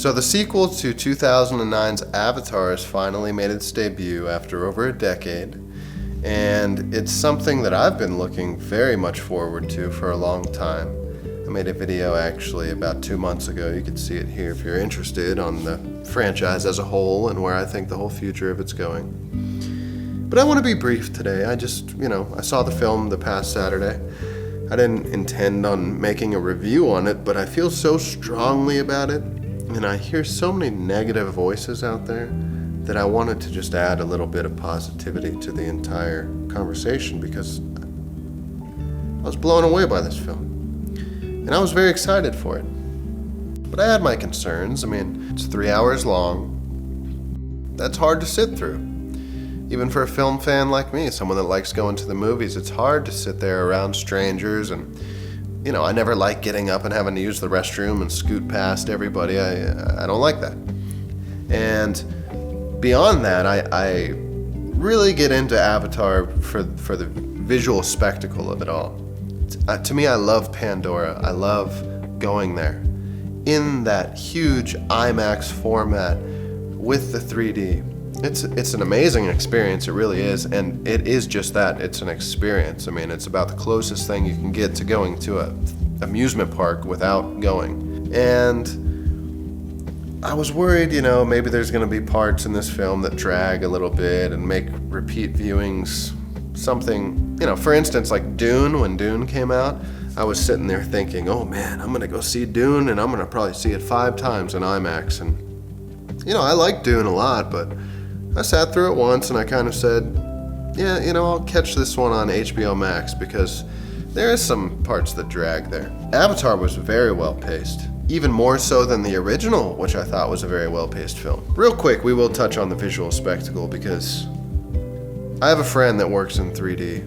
So the sequel to 2009's Avatar has finally made its debut after over a decade, and it's something that I've been looking very much forward to for a long time. I made a video actually about 2 months ago. You can see it here if you're interested, on the franchise as a whole and where I think the whole future of it's going. But I want to be brief today. I saw the film the past Saturday. I didn't intend on making a review on it, but I feel so strongly about it, and I hear so many negative voices out there that I wanted to just add a little bit of positivity to the entire conversation, because I was blown away by this film. And I was very excited for it. But I had my concerns. I mean, it's 3 hours long. That's hard to sit through. Even for a film fan like me, someone that likes going to the movies, it's hard to sit there around strangers, and I never like getting up and having to use the restroom and scoot past everybody. I don't like that. And beyond that, I really get into Avatar for the visual spectacle of it all. To me, I love Pandora. I love going there in that huge IMAX format with the 3D. It's an amazing experience, it really is, and it is just that. It's an experience. I mean, it's about the closest thing you can get to going to an amusement park without going. And I was worried, maybe there's going to be parts in this film that drag a little bit and make repeat viewings something, for instance, like Dune. When Dune came out, I was sitting there thinking, oh man, I'm going to go see Dune, and I'm going to probably see it 5 times in IMAX. And, I like Dune a lot, but I sat through it once and I kind of said, yeah, I'll catch this one on HBO Max, because there is some parts that drag there. Avatar was very well paced, even more so than the original, which I thought was a very well paced film. Real quick, we will touch on the visual spectacle, because I have a friend that works in 3D,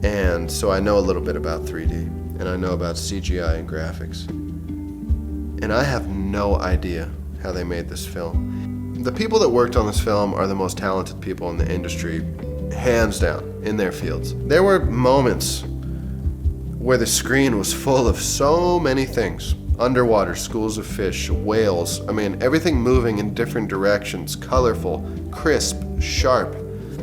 and so I know a little bit about 3D, and I know about CGI and graphics. And I have no idea how they made this film. The people that worked on this film are the most talented people in the industry, hands down, in their fields. There were moments where the screen was full of so many things. Underwater, schools of fish, whales, everything moving in different directions, colorful, crisp, sharp.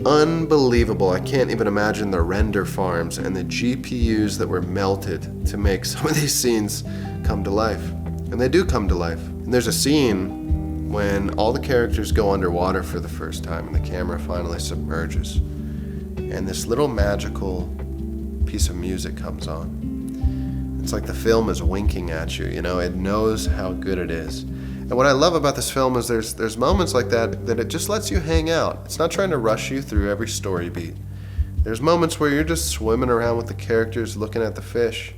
Unbelievable. I can't even imagine the render farms and the GPUs that were melted to make some of these scenes come to life. And they do come to life. And there's a scene when all the characters go underwater for the first time and the camera finally submerges, and this little magical piece of music comes on. It's like the film is winking at you, it knows how good it is. And what I love about this film is there's moments like that it just lets you hang out. It's not trying to rush you through every story beat. There's moments where you're just swimming around with the characters, looking at the fish.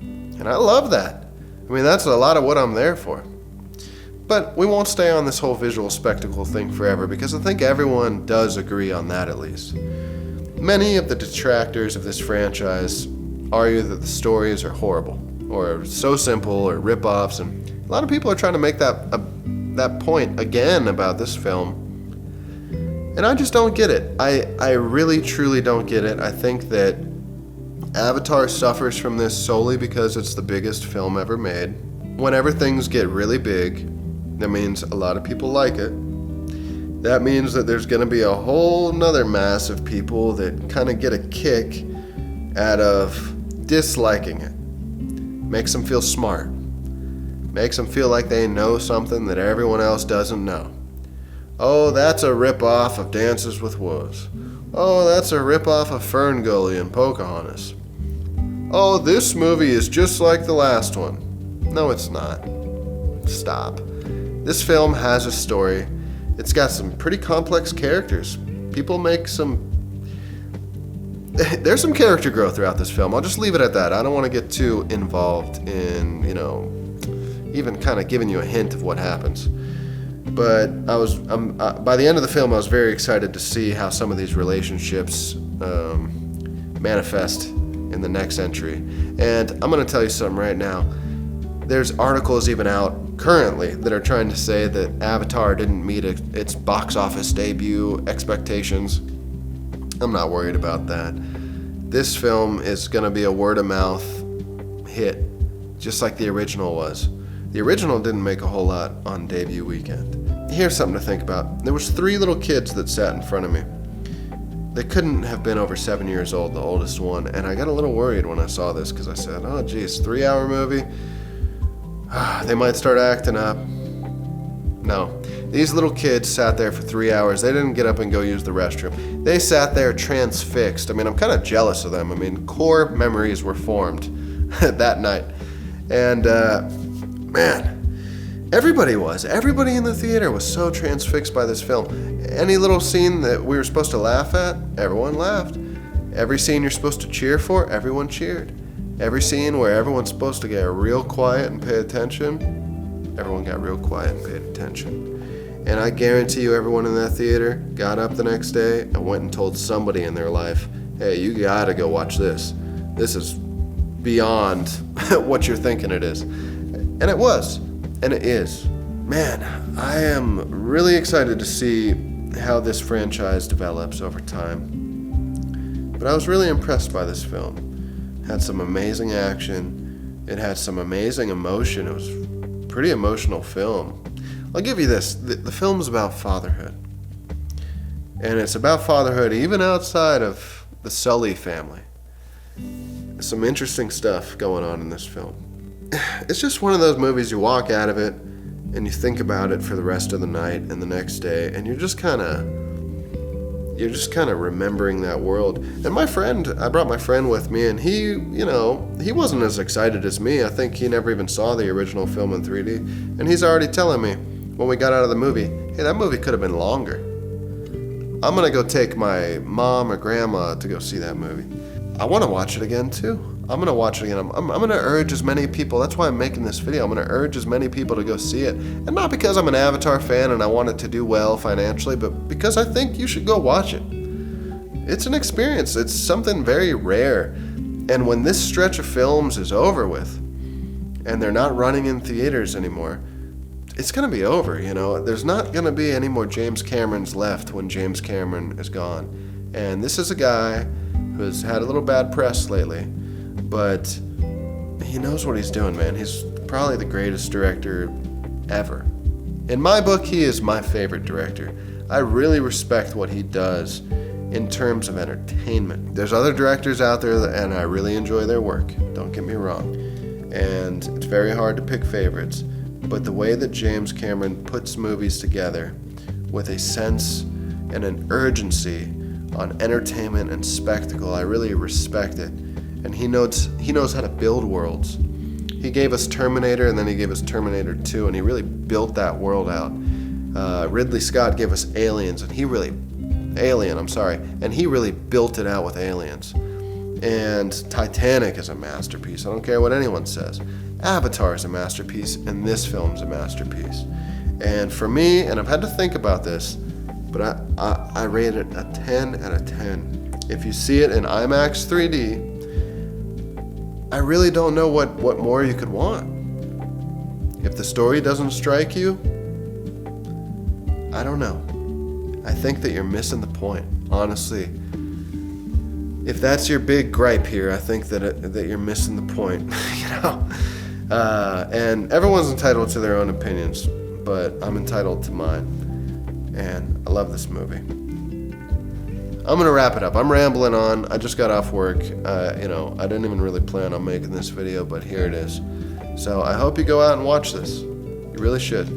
And I love that. That's a lot of what I'm there for. But we won't stay on this whole visual spectacle thing forever, because I think everyone does agree on that, at least. Many of the detractors of this franchise argue that the stories are horrible, or so simple, or rip-offs, and a lot of people are trying to make that point again about this film. And I just don't get it. I really, truly don't get it. I think that Avatar suffers from this solely because it's the biggest film ever made. Whenever things get really big, that means a lot of people like it. That means that there's going to be a whole nother mass of people that kind of get a kick out of disliking it. Makes them feel smart. Makes them feel like they know something that everyone else doesn't know. Oh, that's a rip-off of Dances with Wolves. Oh, that's a rip-off of Ferngully and Pocahontas. Oh, this movie is just like the last one. No, it's not. Stop. This film has a story. It's got some pretty complex characters. People make there's some character growth throughout this film. I'll just leave it at that. I don't want to get too involved in, even kind of giving you a hint of what happens. But by the end of the film, I was very excited to see how some of these relationships manifest in the next entry. And I'm going to tell you something right now. There's articles even out currently that are trying to say that Avatar didn't meet its box office debut expectations. I'm not worried about that. This film is going to be a word-of-mouth hit, just like the original was. The original didn't make a whole lot on debut weekend. Here's something to think about. There was 3 little kids that sat in front of me. They couldn't have been over 7 years old, the oldest one, and I got a little worried when I saw this because I said, oh geez, 3-hour movie? They might start acting up. No. These little kids sat there for 3 hours. They didn't get up and go use the restroom. They sat there transfixed. I mean, I'm kind of jealous of them. I mean, core memories were formed that night. And, man, everybody in the theater was so transfixed by this film. Any little scene that we were supposed to laugh at, everyone laughed. Every scene you're supposed to cheer for, everyone cheered. Every scene where everyone's supposed to get real quiet and pay attention, everyone got real quiet and paid attention. And I guarantee you everyone in that theater got up the next day and went and told somebody in their life, hey, you gotta go watch this. This is beyond what you're thinking it is. And it was, and it is. Man, I am really excited to see how this franchise develops over time. But I was really impressed by this film. It had some amazing action. It had some amazing emotion. It was a pretty emotional film. I'll give you this. The film's about fatherhood. And it's about fatherhood even outside of the Sully family. Some interesting stuff going on in this film. It's just one of those movies you walk out of it and you think about it for the rest of the night and the next day, and you're just kind of remembering that world. And I brought my friend with me, and he wasn't as excited as me. I think he never even saw the original film in 3D, and he's already telling me when we got out of the movie, hey, that movie could have been longer. I'm gonna go take my mom or grandma to go see that movie. I want to watch it again too. I'm gonna watch it again. I'm gonna urge as many people. That's why I'm making this video. I'm gonna urge as many people to go see it, and not because I'm an Avatar fan and I want it to do well financially, but because I think you should go watch it. It's an experience. It's something very rare. And when this stretch of films is over with, and they're not running in theaters anymore, it's gonna be over. There's not gonna be any more James Camerons left when James Cameron is gone. And this is a guy who's had a little bad press lately, but he knows what he's doing, man. He's probably the greatest director ever. In my book, he is my favorite director. I really respect what he does in terms of entertainment. There's other directors out there, and I really enjoy their work. Don't get me wrong. And it's very hard to pick favorites. But the way that James Cameron puts movies together with a sense and an urgency on entertainment and spectacle, I really respect it. And he knows how to build worlds. He gave us Terminator, and then he gave us Terminator 2, and he really built that world out. Ridley Scott gave us Alien, and he really built it out with Aliens. And Titanic is a masterpiece. I don't care what anyone says. Avatar is a masterpiece, and this film's a masterpiece. And for me, and I've had to think about this, but I rate it a 10 out of 10. If you see it in IMAX 3D, I really don't know what more you could want. If the story doesn't strike you, I don't know. I think that you're missing the point, honestly. If that's your big gripe here, I think that you're missing the point, And everyone's entitled to their own opinions, but I'm entitled to mine. And I love this movie. I'm gonna wrap it up. I'm rambling on. I just got off work. I didn't even really plan on making this video, but here it is. So I hope you go out and watch this. You really should.